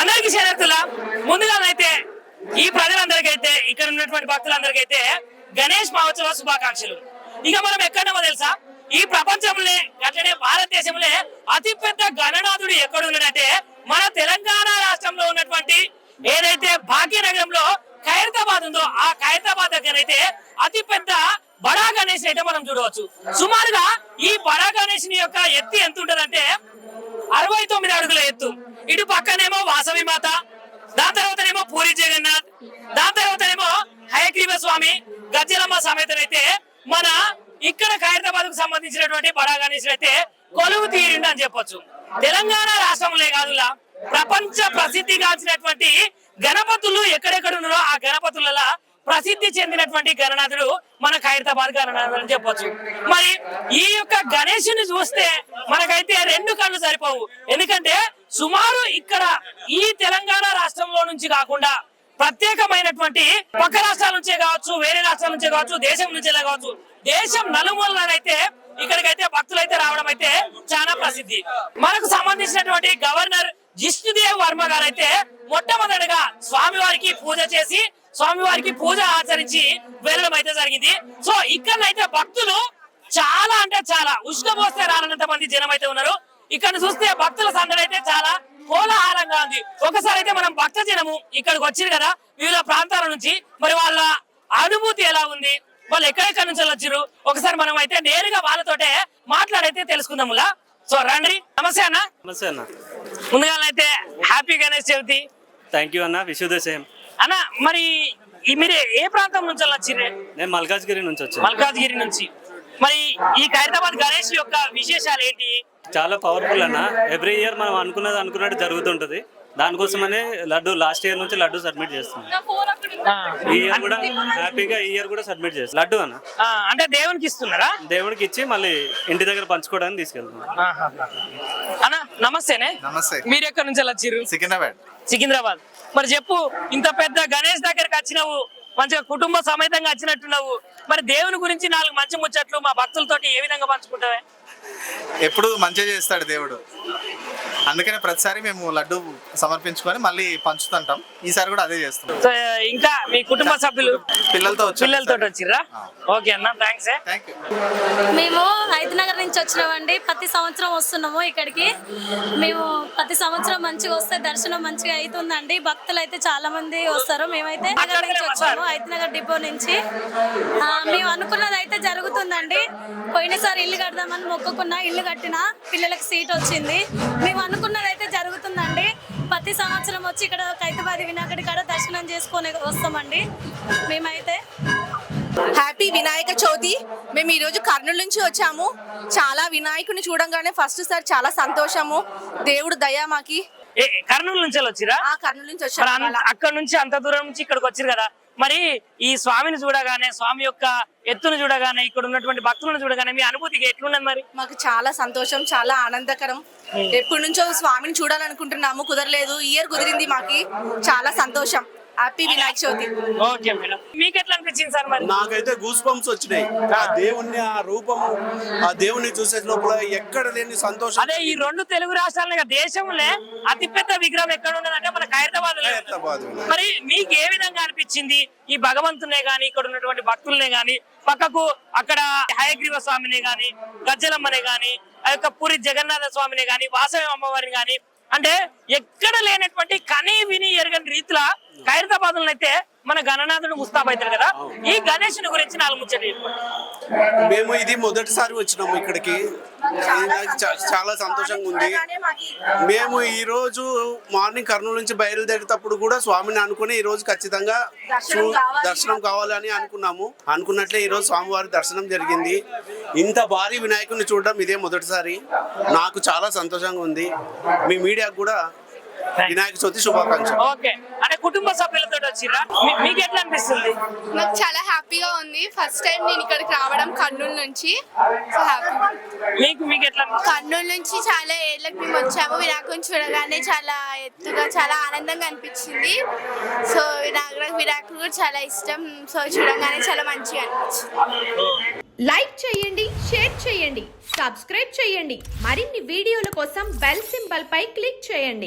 అందరికీ శరత్తులా ముందుగానైతే ఈ ప్రజలందరికైతే ఇక్కడ ఉన్నటువంటి భక్తులందరికైతే గణేష్ మహోత్సవ శుభాకాంక్షలు. ఇక మనం ఎక్కడో తెలుసా, ఈ ప్రపంచంలో అట్లనే భారతదేశంలో అతి పెద్ద గణనాథుడు ఎక్కడ ఉన్నాడంటే మన తెలంగాణ రాష్ట్రంలో ఉన్నటువంటి ఏదైతే భాగ్యనగరంలో ఖైరతాబాద్ ఉందో ఆ ఖైరతాబాద్ దగ్గర అయితే అతి పెద్ద బడా గణేష్ అయితే మనం చూడవచ్చు. సుమారుగా ఈ బడా గణేష్ యొక్క ఎత్తు ఎంత ఉంటదంటే 69 అడుగుల ఎత్తు. ఇటు పక్కనేమో వాసవి మాత, దాని తర్వాతనేమో పూరి జగన్నాథ్, దాని తర్వాతనేమో హయగ్రీవ స్వామి, గజ్జలమ్మ సమేతనైతే మన ఇక్కడ ఖైరతాబాద్ కు సంబంధించినటువంటి బడా గణేష్ అయితే కొలువు తీరిండు అని చెప్పొచ్చు. తెలంగాణ రాష్ట్రంలో కాదులా ప్రపంచ ప్రసిద్ధిగాంచినటువంటి గణపతులు ఎక్కడెక్కడ ఉన్నారో ఆ గణపతులలో ప్రసిద్ధి చెందినటువంటి గణనాథుడు మన ఖైరతాబాద్ గణనాథుడు అని చెప్పొచ్చు. మరి ఈ యొక్క గణేశుని చూస్తే మనకైతే 2 కళ్ళు సరిపోవు. ఎందుకంటే సుమారు ఇక్కడ ఈ తెలంగాణ రాష్ట్రంలో నుంచి కాకుండా ప్రత్యేకమైనటువంటి పక్క రాష్ట్రాల నుంచే కావచ్చు, వేరే రాష్ట్రాల నుంచే కావచ్చు, దేశం నుంచే కావచ్చు, దేశం నలుమూలనైతే ఇక్కడికైతే భక్తులు అయితే రావడం అయితే చాలా ప్రసిద్ధి. మనకు సంబంధించినటువంటి గవర్నర్ జిష్ణుదేవ్ వర్మ గారు అయితే మొట్టమొదటిగా స్వామివారికి పూజ చేసి స్వామివారికి పూజ ఆచరించి వెళ్ళడం అయితే జరిగింది. సో ఇక్కడైతే భక్తులు చాలా అంటే చాలా ఉష్ణపోస్తే రానంత మంది జనం అయితే ఉన్నారు. ఇక్కడ చూస్తే భక్తుల సందడి అయితే చాలా కోలాహలంగా ఉంది. ఒకసారి అయితే మనం భక్త జనము ఇక్కడికి వచ్చారు కదా వివిధ ప్రాంతాల నుంచి, మరి వాళ్ళ అనుభూతి ఎలా ఉంది, వాళ్ళు ఎక్కడెక్కడి నుంచి వచ్చారు, ఒకసారి మనం అయితే నేరుగా వాళ్ళతోటే మాట్లాడైతే తెలుసుకుందాములా. సో రండి. నమస్తే అన్న. నమస్తే అన్న. ముందుగా అయితే happy Ganesh Chavithi. Thank you అన్న, విష్ యూ ద సేమ్ అన్న. మరి మీరు ఏ ప్రాంతం నుంచి వచ్చిర్రే? నేను మల్కాజ్గిరి నుంచి వచ్చాను. మల్కాజ్గిరి నుంచి. మరి ఈ ఖైరతాబాద్ గణేష్ యొక్క విశేషాలు ఏంటి? చాలా పవర్ఫుల్ అన్న. ఎవ్రీ ఇయర్ మనం అనుకున్నట్టు జరుగుతుంటది. దానికోసమనే లడ్డు లాస్ట్ ఇయర్ నుంచి లడ్డు సబ్మిట్ చేస్తున్నాం. ఈ ఇయర్ కూడా హ్యాపీగా ఈ ఇయర్ కూడా సబ్మిట్ చేస్తాం లడ్డు అన్న. అంటే దేవునికి ఇస్తున్నారా? దేవునికి ఇచ్చి మళ్ళీ ఇంటి దగ్గర పంచుకోవడానికి తీసుకెళ్తున్నాం. అన్న నమస్తేనే. నమస్తే. మీరు ఎక్కడి నుంచి వచ్చారు? సికింద్రాబాద్. మరి చెప్పు, ఇంత పెద్ద గణేష్ దగ్గరికి వచ్చినావు, మంచిగా కుటుంబ సమేతంగా వచ్చినట్టున్నావు, మరి దేవుని గురించి 4 మంచి ముచ్చట్లు మా భక్తులతోటి ఏ విధంగా పంచుకుంటావే? ఎప్పుడు మంచిగా చేస్తాడు దేవుడు, అందుకనే ప్రతిసారి మేము లడ్డు సమర్పించుకొని మళ్ళీ పంచుతుంటాం. ఈసారి కూడా అదే చేస్తాం. ఇంకా మీ కుటుంబ సభ్యులు పిల్లలతో వచ్చిర్రా? ఓకే అన్న, థ్యాంక్స్. మేము హైదరాబాద్ నుంచి వచ్చినామండి. ప్రతి సంవత్సరం వస్తున్నాము ఇక్కడికి. మేము ప్రతి సంవత్సరం మంచిగా వస్తే దర్శనం మంచిగా అవుతుందండి. భక్తులు అయితే చాలా మంది వస్తారు. మేమైతే హైదరాబాద్ నుంచి వచ్చాము, హైదరాబాద్ డిపో నుంచి. మేము అనుకున్నది అయితే జరుగుతుందండి. పోయినసారి ఇల్లు కడదామని మొక్కుకున్నా, ఇల్లు కట్టినా, పిల్లలకి సీట్ వచ్చింది. మేము అనుకున్నది అయితే జరుగుతుందండి. ప్రతి సంవత్సరం వచ్చి ఇక్కడ ఖైరతాబాద్ వినాయకుడి కాడ దర్శనం చేసుకొని వస్తామండి. మేమైతే హ్యాపీ వినాయక చవితి. మేము ఈరోజు కర్నూలు నుంచి వచ్చాము. చాలా వినాయకుడిని చూడంగానే ఫస్ట్ సార్ చాలా సంతోషము. దేవుడు దయా మాకి. కర్నూలు నుంచి వచ్చిరా? కర్నూలు నుంచి వచ్చాము. అక్కడ నుంచి అంత దూరం నుంచి ఇక్కడికి వచ్చారు కదా, మరి ఈ స్వామిని చూడగానే, స్వామి యొక్క ఎత్తును చూడగానే, ఇక్కడ ఉన్నటువంటి భక్తులను చూడగానే మీ అనుభూతికి ఎట్లున్నది? మరి మాకు చాలా సంతోషం, చాలా ఆనందకరం. ఎప్పటి నుంచో స్వామిని చూడాలనుకుంటున్నాము, కుదరలేదు. ఈ ఇయర్ కుదిరింది. మాకి చాలా సంతోషం. Happy Vinayaka Chavithi. Okay madam, మీకు ఎట్లా అనిపించింది సార్? మరి నాకైతే గూస్ బంప్స్ వచ్చినాయి. ఆ దేవుణ్ణి, ఆ రూపము, ఆ దేవుణ్ణి చూసే లోపల ఎక్కడ లేని సంతోషం. అదే ఈ 2 తెలుగు రాష్ట్రాల దేశంలో అతిపెద్ద విగ్రహం ఎక్కడ ఉన్నదంటే మన ఖైరతాబాద్. మరి మీకు ఏ విధంగా అనిపించింది? ఈ భగవంతునే గాని, ఇక్కడ ఉన్నటువంటి భక్తులనే గాని, పక్కకు అక్కడ హయగ్రీవ స్వామిని గాని, గజ్జలమ్మనే గాని, ఆ యొక్క పూరి జగన్నాథ స్వామిని గాని, వాసవి అమ్మవారిని గాని, అంటే ఎక్కడ లేనటువంటి కనీ విని ఎరగని రీతిలో ఖైరతాబాద్ అయితే మన గణనాథుడు ముస్తాబైతారు కదా. ఈ గణేశుని గురించి 4 ముచ్చట్లు. మేము ఇది మొదటిసారి వచ్చినాము ఇక్కడికి. చాలా సంతోషంగా ఉంది. మేము ఈ రోజు మార్నింగ్ కర్నూలు నుంచి బయలుదేరేటప్పుడు కూడా స్వామిని అనుకుని ఈ రోజు ఖచ్చితంగా దర్శనం కావాలని అనుకున్నాము. అనుకున్నట్లే ఈ రోజు స్వామివారి దర్శనం జరిగింది. ఇంత భారీ వినాయకుడిని చూడడం ఇదే మొదటిసారి. నాకు చాలా సంతోషంగా ఉంది. మీ మీడియాకు కూడా వినాయక చవితి శుభాకాంక్షలు. ఓకే, అంటే కుటుంబ సభ్యులతో వచ్చిరా? మీకు ఎట్లా అనిపిస్తుంది? నాకు చాలా హ్యాపీగా ఉంది. ఫస్ట్ టైం నేను ఇక్కడికి రావడం కర్నూలు నుంచి. మీకు ఎట్లా? కర్నూలు నుంచి చాలా ఏళ్ళకి మేము వచ్చాము. వినాయకుడిని చూడగానే చాలా ఎత్తుగా, చాలా ఆనందంగా అనిపించింది. సో వినాయకుడు కూడా చాలా ఇష్టం. సో చూడగానే చాలా మంచిగా అనిపించింది. లైక్ చేయండి, షేర్ చేయండి, సబ్స్క్రైబ్ చేయండి. మరిన్ని వీడియోల కోసం బెల్ సింబల్ పై క్లిక్ చేయండి.